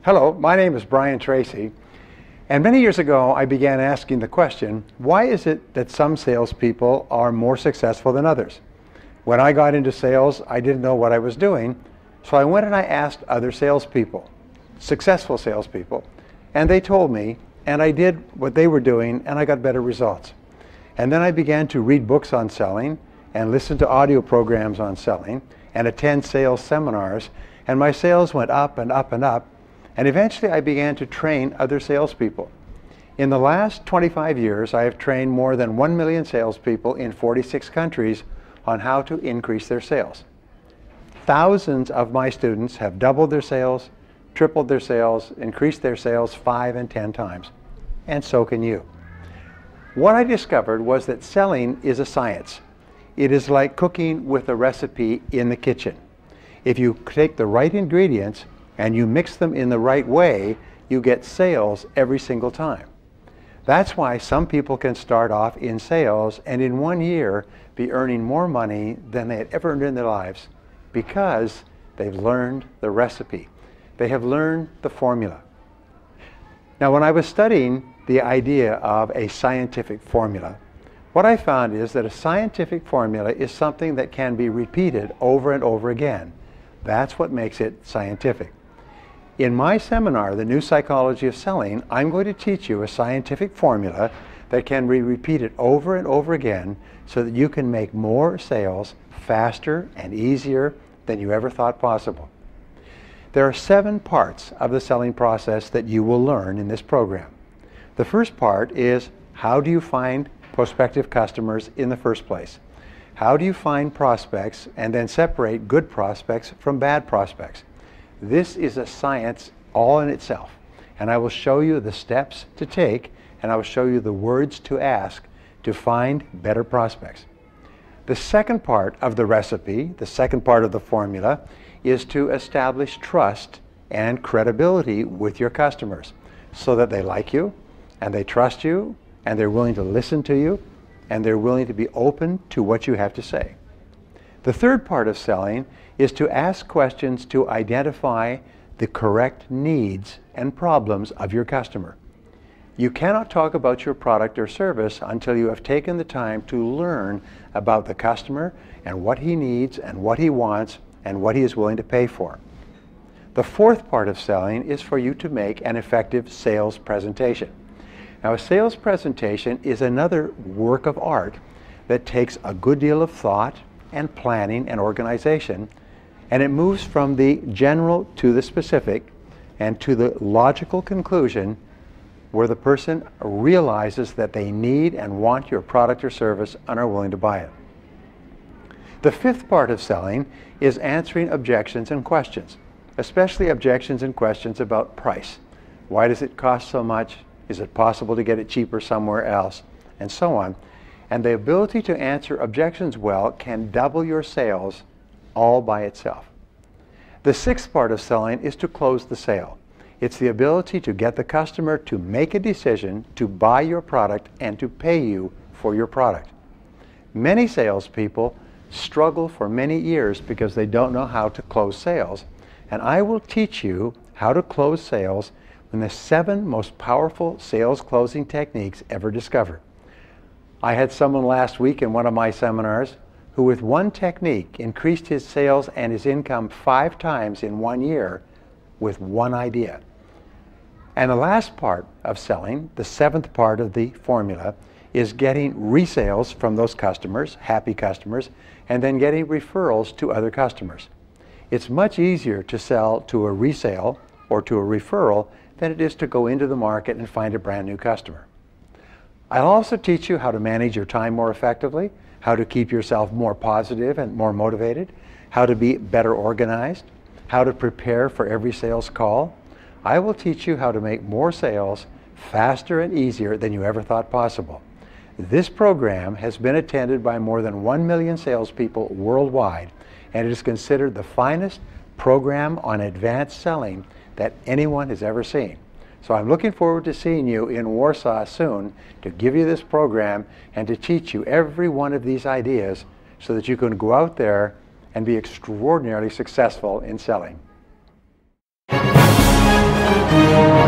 Hello, my name is Brian Tracy, and many years ago I began asking the question, why is it that some salespeople are more successful than others? When I got into sales, I didn't know what I was doing, so I went and I asked other salespeople, successful salespeople, and they told me, and I did what they were doing, and I got better results. And then I began to read books on selling, and listen to audio programs on selling, and attend sales seminars, and my sales went up and up and up. And eventually I began to train other salespeople. In the last 25 years, I have trained more than 1 million salespeople in 46 countries on how to increase their sales. Thousands of my students have doubled their sales, tripled their sales, increased their sales 5 and 10 times. And so can you. What I discovered was that selling is a science. It is like cooking with a recipe in the kitchen. If you take the right ingredients and you mix them in the right way, you get sales every single time. That's why some people can start off in sales and in 1 year be earning more money than they had ever earned in their lives because they've learned the recipe. They have learned the formula. Now, when I was studying the idea of a scientific formula, what I found is that a scientific formula is something that can be repeated over and over again. That's what makes it scientific. In my seminar, The New Psychology of Selling, I'm going to teach you a scientific formula that can be repeated over and over again so that you can make more sales faster and easier than you ever thought possible. There are 7 parts of the selling process that you will learn in this program. The first part is, how do you find prospective customers in the first place? How do you find prospects and then separate good prospects from bad prospects? This is a science all in itself, and I will show you the steps to take, and I will show you the words to ask to find better prospects. The second part of the recipe, the second part of the formula, is to establish trust and credibility with your customers so that they like you and they trust you and they're willing to listen to you and they're willing to be open to what you have to say. The third part of selling is to ask questions to identify the correct needs and problems of your customer. You cannot talk about your product or service until you have taken the time to learn about the customer and what he needs and what he wants and what he is willing to pay for. The fourth part of selling is for you to make an effective sales presentation. Now, a sales presentation is another work of art that takes a good deal of thought and planning and organization, and it moves from the general to the specific and to the logical conclusion where the person realizes that they need and want your product or service and are willing to buy it. The fifth part of selling is answering objections and questions, especially objections and questions about price. Why does it cost so much? Is it possible to get it cheaper somewhere else? And so on. And the ability to answer objections well can double your sales all by itself. The sixth part of selling is to close the sale. It's the ability to get the customer to make a decision to buy your product and to pay you for your product. Many salespeople struggle for many years because they don't know how to close sales. And I will teach you how to close sales in the 7 most powerful sales closing techniques ever discovered. I had someone last week in one of my seminars who with one technique increased his sales and his income 5 times in 1 year with one idea. And the last part of selling, the 7th part of the formula, is getting resales from those customers, happy customers, and then getting referrals to other customers. It's much easier to sell to a resale or to a referral than it is to go into the market and find a brand new customer. I'll also teach you how to manage your time more effectively, how to keep yourself more positive and more motivated, how to be better organized, how to prepare for every sales call. I will teach you how to make more sales faster and easier than you ever thought possible. This program has been attended by more than 1 million salespeople worldwide, and it is considered the finest program on advanced selling that anyone has ever seen. So I'm looking forward to seeing you in Warsaw soon to give you this program and to teach you every one of these ideas so that you can go out there and be extraordinarily successful in selling. you.